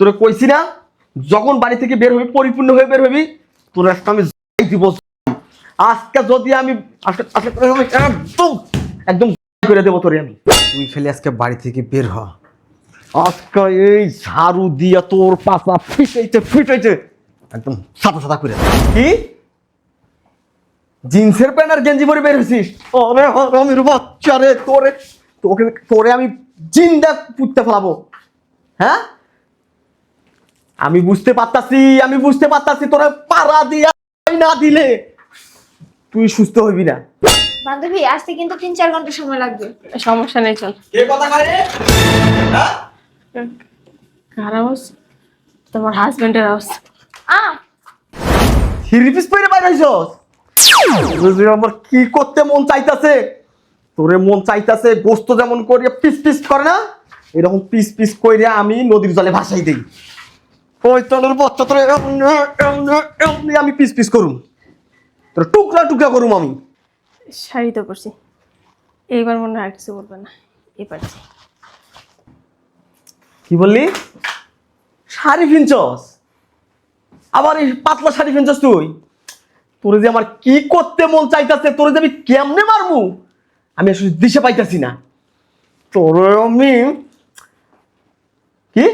তোরে কইছি না, যখন বাড়ি থেকে বের হবি পরিপূর্ণ হয়ে বের হবি, তোর আজকে আমি দিব। আজকে যদি আমি একদম একদম করে দেবো তোরে আমি। তুই খালি আজকে বাড়ি থেকে বের হ। আজকে এই ঝাড়ু দিয়া তোর পাশা ফিটাইছে একদম সাদা সাদা করে। কি জিন্সের প্যান্ট আর গেঞ্জি পরে বের হয়েছিস? আরে আমির বাচ্চা রে, তোরে তোকে তোরে আমি জিন্দা পুঁততে ফেলাবো। হ্যাঁ, আমি বুঝতে পারতাছি তোরা পাড়া দিয়া না দিলে তুই সুস্থ হইবি না। বান্ধবী আসতে কিন্তু 3-4 ঘন্টা সময় লাগবে। সমস্যা নেই, চল। কে কথা কয় রে? হ্যাঁ, কার আওয়াজ? তোমার হাজবেন্ডের আওয়াজ। থ্রি পিস পরে বাইরে হইছস? বুঝলি আমার কি করতে মন চাইতাছে? তোরে মন চাইতাছে গোস্ত যেমন করিয়া পিস পিস করে না, এরকম পিস পিস কইরা আমি নদীর জলে ভাসাই দেই। ওই তোর বাচ্চা তোরে আমি পিস পিস করুম, তোর টুকরা টুকরা করুম আমি। শাড়ি তো পরছি, এইবার মনে হয় আর কিছু বলবে না। এবার কি বললি? শাড়ি কিনছস? আবার এই পাতলা শাড়ি কিনছস তুই? তোরে যে আমার কি করতে মন চাইতাছে, তোরে যে আমি কেমনে মারবো আমি আসলে দিশে পাইতাছি না। তোরে আমি কি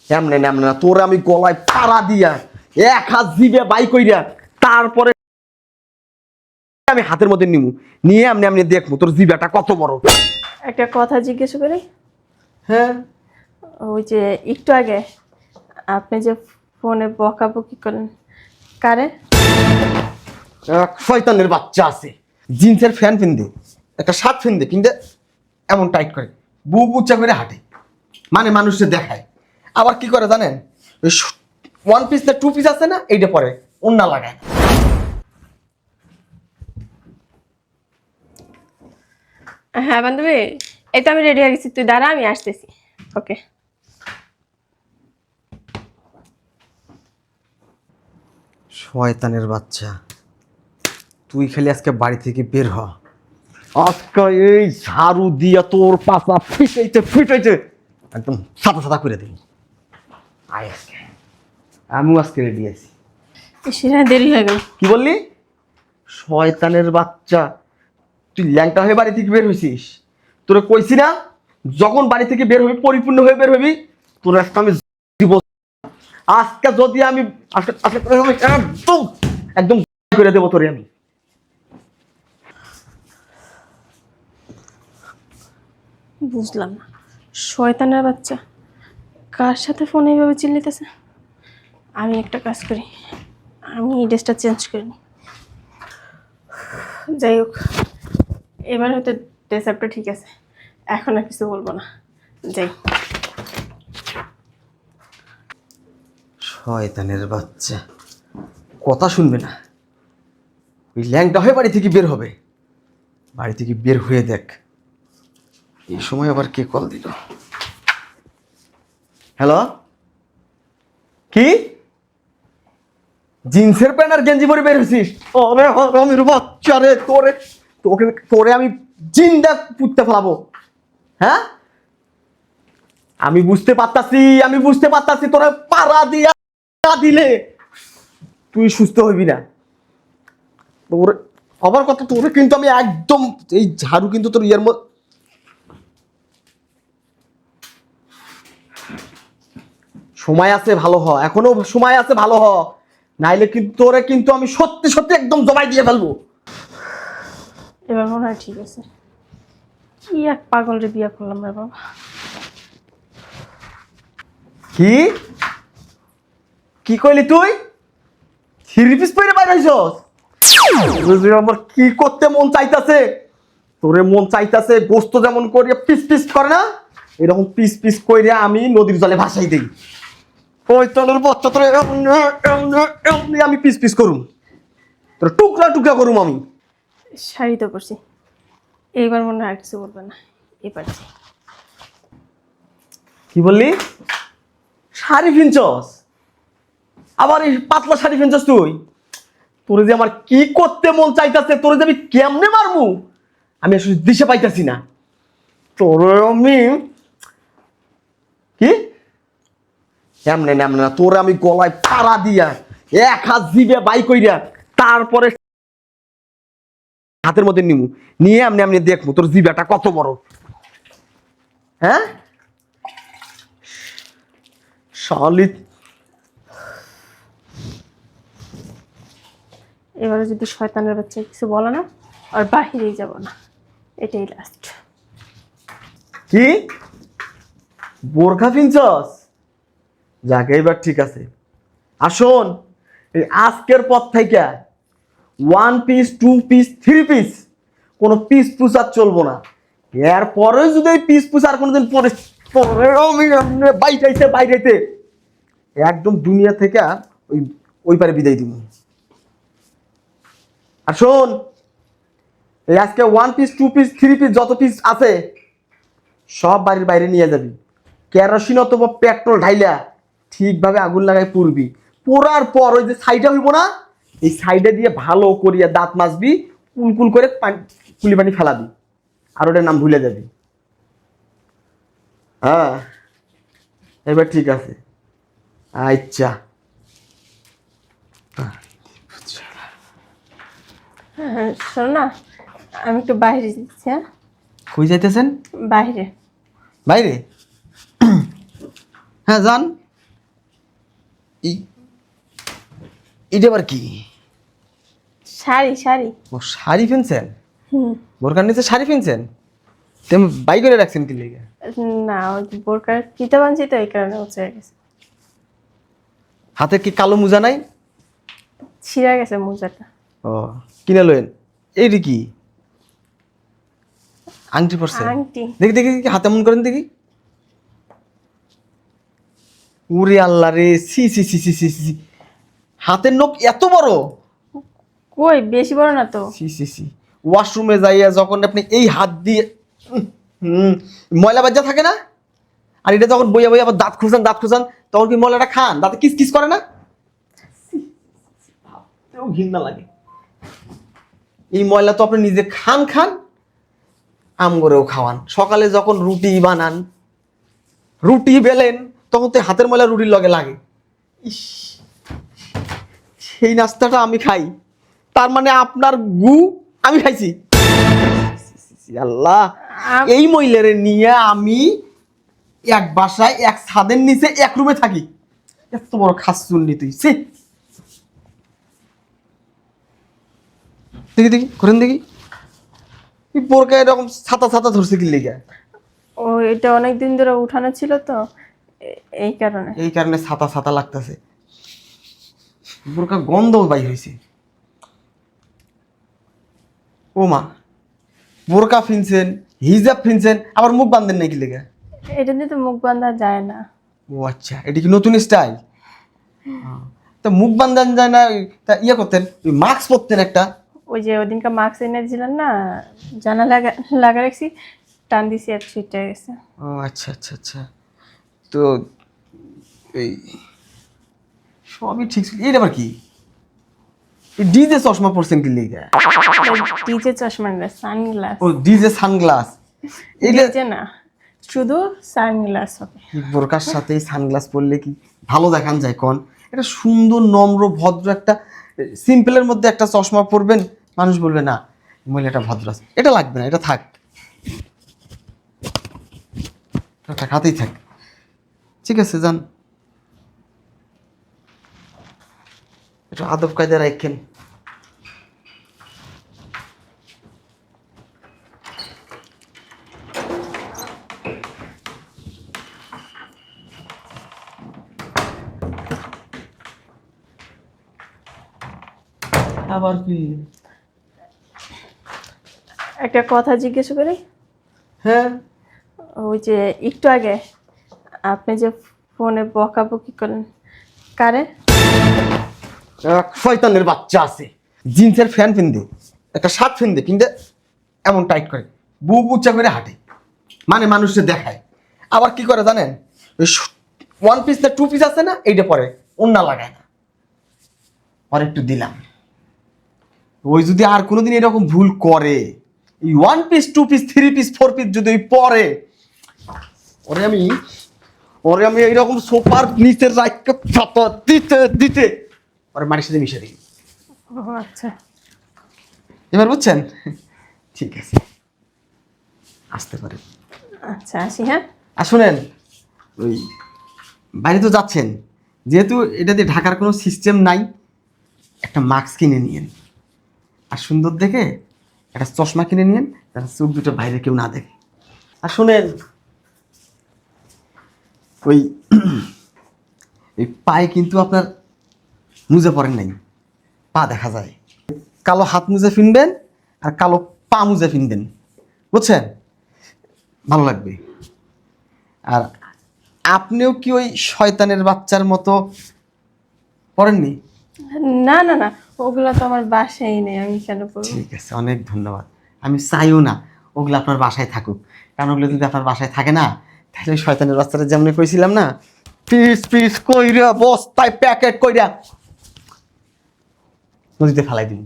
এমনে এমনে না, তোরে আমি গলায় পাড়া দিয়া এক হাত জিবে বাই কইরা তারপরে আমি হাতের মধ্যে নিমু, নিয়ে এমনি এমনি দেখবো তোর জিবাটা কত বড়। একটা কথা জিজ্ঞেস করি। হ্যাঁ, ওই যে একটু আগে আপনি যে ফোনে বকাবকি করেন, কারে? এক শয়তানের বাচ্চা আছে, জিন্সের ফ্যান পিনদে, একটা শার্ট পিনদে, কিনতে এমন টাইট করে বুক উচ্চা করে হাঁটে, মানে মানুষকে দেখায়। আবার কি করে জানেন, ওই ওয়ান পিস না টু পিস আছে না, এইটা পরে ওন্না লাগায়। হ্যাঁ বান্ধবী, এই তো আমি রেডি হয়ে গেছি, তুই দাঁড়া, আমি আসতেছি। ওকে। শয়তানের বাচ্চা, তুই খালি আজকে বাড়ি থেকে বের হ। আজকে এই ঝাড়ু দিয়া তোর পাশা ফিটাইছে একদম সাদা সাদা করে দিই। আয় আজকে, আমিও আজকে রেডি আছি। সেটা দেরি হয়ে গেল। কি বললি? শয়তানের বাচ্চা, তুই ল্যাংটা হয়ে বাড়ি থেকে বের হয়েছিস? তোরে কইছি না, যখন বাড়ি থেকে বের হবি পরিপূর্ণ হয়ে বের হবি, তোর আজকে আমি দিব। আজকে যদি আমি একদম একদম করে দেবো তোরে আমি। বুঝলাম না, শয়তানের বাচ্চা কার সাথে ফোনে এইভাবে চিল্লিতেছে। আমি একটা কাজ করি, আমি এই ড্রেসটা চেঞ্জ করে নিই। যাই হোক, এবার হয়তো ড্রেস আপটা ঠিক আছে, এখন আর কিছু বলবো না। যাই। শয়তানের বাচ্চা কথা শুনবে না, ওই ল্যাংটা হয়ে বাড়ি থেকে বের হবে। বাড়ি থেকে বের হয়ে দেখ, এই সময় আবার কে কল দিল। হ্যালো, কি জিন্সের প্যান্ট আর গেঞ্জি পরে বের হয়েছিস? আরে আমির বাচ্চা রে, তোরে আমি জিন্দা পুঁততে ফেলাবো। হ্যাঁ, আমি বুঝতে পারতাছি তোরা পাড়া দিয়া না দিলে তুই সুস্থ হইবি না। তোর আবার কথা, তোরে কিন্তু আমি একদম এই ঝাড়ু কিন্তু তোর ইয়ের মধ্যে। সময় আছে ভালো হ, এখনো সময় আছে ভালো হ, নাইলে কিন্তু তোরে কিন্তু আমি সত্যি সত্যি একদম জমাই দিয়ে ফেলবো। এবার মনে হয় ঠিক আছে। কি এক পাগলরে বিয়ে করলাম রে বাবা। কি কি কইলি তুই? থ্রি পিস পরে বাইরে হইছস? বুঝলি আমার কি করতে মন চাইতাছে? তোরে মন চাইতাছে গোস্ত যেমন করিয়া পিস পিস করে না, এরকম পিস পিস কইরা আমি নদীর জলে ভাসাই দেই। ওই তোর বাচ্চা তোরে আমি পিস পিস করুম, তোর টুকরা টুকরা করুম আমি। শাড়ি তো পরছি, এইবার মনে হয় আর কিছু বলবে না। এবার যাই। কি বললি? শাড়ি কিনছস? আবার এই পাতলা শাড়ি কিনছস তুই? তোরে যে আমার কি করতে মন চাইতাছে, তোরে যে আমি কেমনে মারবো আমি আসলে দিশে পাইতাছি না। তোরে আমি কি এমনে না এমনে না, তোর আমি গলায় পাড়া দিয়া এক হাত জিবে বাই কইরা তারপরে হাতের মধ্যে নিমু, নিয়ে এমনি এমনি দেখবো তোর জিবাটা কত বড়। হ্যাঁ শালি, এবারে যদি শয়তানের বাচ্চা কিছু বলে না আর বাহিরেই যাব না, এটাই লাস্ট। কি বোরখা পিনছস? যাকে এবার ঠিক আছে। আর শোন, এই আজকের পর থেকে 1 পিস 2 পিস 3 পিস কোনো পিস পুস আর চলবো না। এরপরে যদি এই পিস পুস আর কোনোদিন পরে বাইরে একদম দুনিয়া থেকে ওই ওই পারে বিদায় দিব। আর শোন, এই আজকে 1 পিস 2 পিস 3 পিস যত পিস আছে সব বাড়ির বাইরে নিয়ে যাবি, কেরোসিন অথবা পেট্রোল ঢাইলা ঠিকভাবে আগুন লাগাই পুড়বি। পোড়ার পর ওই যে সাইডে হইব না, এই সাইডে দিয়ে ভালো করিয়া দাঁত মাজবি, কুলকুল করে কুলি পানি ফেলাবি, আর ওটার নাম ভুলে যাবি। হ্যাঁ এবার ঠিক আছে। আচ্ছা হ্যাঁ, শোনো না, আমি একটু বাইরে যাচ্ছি। হ্যাঁ, কই যাইতেছেন? বাইরে। বাইরে? হ্যাঁ যান। এটা আবার কি? শাড়ি শাড়ি। ও শাড়ি কিনছেন? হুম। বোরকার নিচে শাড়ি কিনছেন? তেমন বাই করে রাখছেন কি লেগে? না, ওই বোরকার ফিতা বানছি তো, এই কারণে হচ্ছে গেছে। হাতে কি কালো মোজা নাই? ছিঁড়া গেছে মোজাটা। ও কিনে লইন। এইটি কি আংটি পরছেন? আংটি। দেখি দেখি দেখি, হাতে মন করেন দেখি। উরে আল্লাহ রে, সি সি সি সি সি সি, হাতের নখ এত বড়? কই বেশি বড় না তো। সি সি সি, ওয়াশরুমে যাইয়া যখন আপনি এই হাত দিয়ে ময়লা বাজ্যা থাকে না, আর এটা যখন বইয়া বইয়া আবার দাঁত খুঁচান তখন কি ময়লাটা খান? দাঁতে কিস কিস করে না? ঘৃণা লাগে। এই ময়লা তো আপনি নিজে খান আম করেও খাওয়ান। সকালে যখন রুটি বানান, রুটি বেলেন, তখন তো হাতের ময়লা রুটির লগে লাগে। ইস, সেই নাস্তাটা আমি খাই, তার মানে আপনার গু আমি খাইছি। আল্লাহ, এই মহিলারে নিয়ে আমি এক বাসায় এক ছাদের নিচে এক রুমে থাকি, এত বড় খাসুন্নি তুই। দেখি দেখি করেন দেখি, বোরকা এরকম ছাতা ছাতা ধরছে কি লেগে? ও এটা অনেক দিন ধরে উঠানো ছিল তো, এই কারণে ছাতা ছাতা লাগতেছে। বোরকা গন্ধ বাই হয়েছে। ও মা, বোরকা ফিনছেন, হিজাব ফিনছেন, আবার মুখ বাঁধেন নাকি লেগে? এটা দিয়ে তো মুখ বাঁধা যায় না। ও আচ্ছা, এটা কি নতুন স্টাইল? তা মুখ বাঁধান যায় না, তা ইয়ে করতেন, মাস্ক পরতেন একটা। ওই যে ওদিনকে মাস্ক এনে দিয়েছিলেন না, জানা লাগা রাখছি, টান দিছি আর ছুটে গেছে। ও আচ্ছা আচ্ছা আচ্ছা, তো এই সবই ঠিক ছিল। এটা আবার কি? ডিজে চশমা পরছেন কি লেগে? ডিজে চশমা না, সানগ্লাস। ও ডিজে সানগ্লাস। ডিজে না, শুধু সানগ্লাস হবে। বোরকার সাথে সানগ্লাস পরলে কি ভালো দেখান যায় কোন? এটা সুন্দর নম্র ভদ্র একটা সিম্পলের মধ্যে একটা চশমা পরবেন, মানুষ বলবে না মহিলাটা ভদ্র আছে। এটা লাগবে না, এটা থাক, হাতেই থাক। ঠিক আছে যান, একটু আদব কায়দা রাখেন। আবার কি? একটা কথা জিজ্ঞেস করি। হ্যাঁ, ওই যে একটু আগে আপনি যে ফোনে বকাবকি করলেন, কারে? এক শয়তানের বাচ্চা আছে, জিন্সের ফ্যান পিনদে, একটা শার্ট পিনদে এমন টাইট করে বুক উচ্চা করে হাঁটে, মানে মানুষকে দেখায়। আবার কি করে জানেন? ওই 1 পিস না 2 পিস আছে না, এইটা পরে ওন্না লাগায় না। আর একটু দিলাম, ওই যদি আর কোনোদিন এরকম ভুল করে, এই 1 পিস 2 পিস 3 পিস 4 পিস যদি ওই পরে, ওরে আমি ওরে আমি এইরকম সোফার নিচে রাখতে ফাটা দিতে দিতে ওরে মাটির সাথে মিশে দিই। ও আচ্ছা। এবার বুঝছেন? ঠিক আছে, আসতে পারে। আচ্ছা আসি, হ্যাঁ। আর শুনেন, ওই বাইরে তো যাচ্ছেন, যেহেতু এটাতে ঢাকার কোনো সিস্টেম নাই, একটা মাস্ক কিনে নিয়েন। আর সুন্দর দেখে একটা চশমা কিনে নিয়েন, তার চোখ দুটো বাইরে কেউ না দেখে। আর শুনেন, ওই এই পায়ে কিন্তু আপনার মুজে পড়েন নাই, পা দেখা যায়। কালো হাত মুজে ফিনবেন আর কালো পা মুজে ফিনবেন, বুঝছেন? ভালো লাগবে। আর আপনিও কি ওই শয়তানের বাচ্চার মতো পড়েননি? না না না, ওগুলো তো আমার বাসায় নেই, আমি কেন পড়বো? ঠিক আছে, অনেক ধন্যবাদ। আমি চাইও না ওগুলো আপনার বাসায় থাকুক, কারণ ওগুলো যদি আপনার বাসায় থাকে না, তাহলে ওই শয়তানের বাচ্চাটা যেমন কইছিলাম না, পিস পিস কইরা বস্তায় প্যাকেট কইরা নদীতে ফেলাই দিন।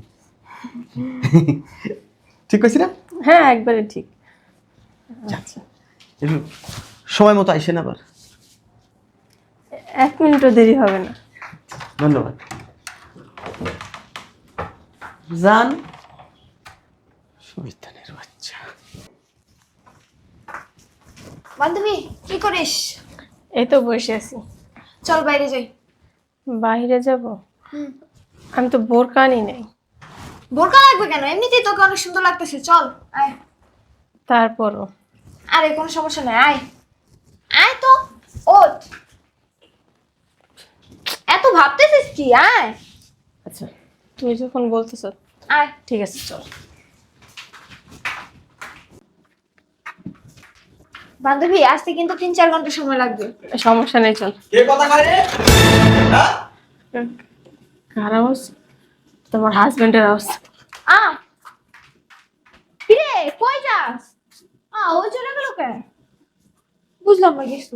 ঠিক কইছি না? হ্যাঁ, একবারে ঠিক। আচ্ছা, একটু সময় মতো আইসেন আবার। 1 মিনিটও দেরি হবে না। ধন্যবাদ। জান, শয়তানের বাচ্চা। বান্ধবী কি করিস? এই তো বসে আছি। চল বাইরে যাই। বাইরে যাব? আমি তো বোরকা আনি নাই। বোরকা লাগবে কেন? এমনিতেই তোকে অনেক সুন্দর লাগতেছে, চল আয়। তারপরও আরে কোনো সমস্যা নাই, আয় আয় তো। ওঠ, এত ভাবতেছিস কি? আয় আচ্ছা, তুমি যখন বলতেছো আয়। ঠিক আছে, চল। বান্ধবী আসতে কিন্তু 3-4 ঘন্টা সময় লাগবে। সমস্যা নেই, চল। কে কথা কয় রে? হ্যাঁ? কার আওয়াজ? তোমার হাজবেন্ডের আওয়াজ। কিরে কই যাস? ওই চলে গেল কেন? বুঝলাম না কিছু।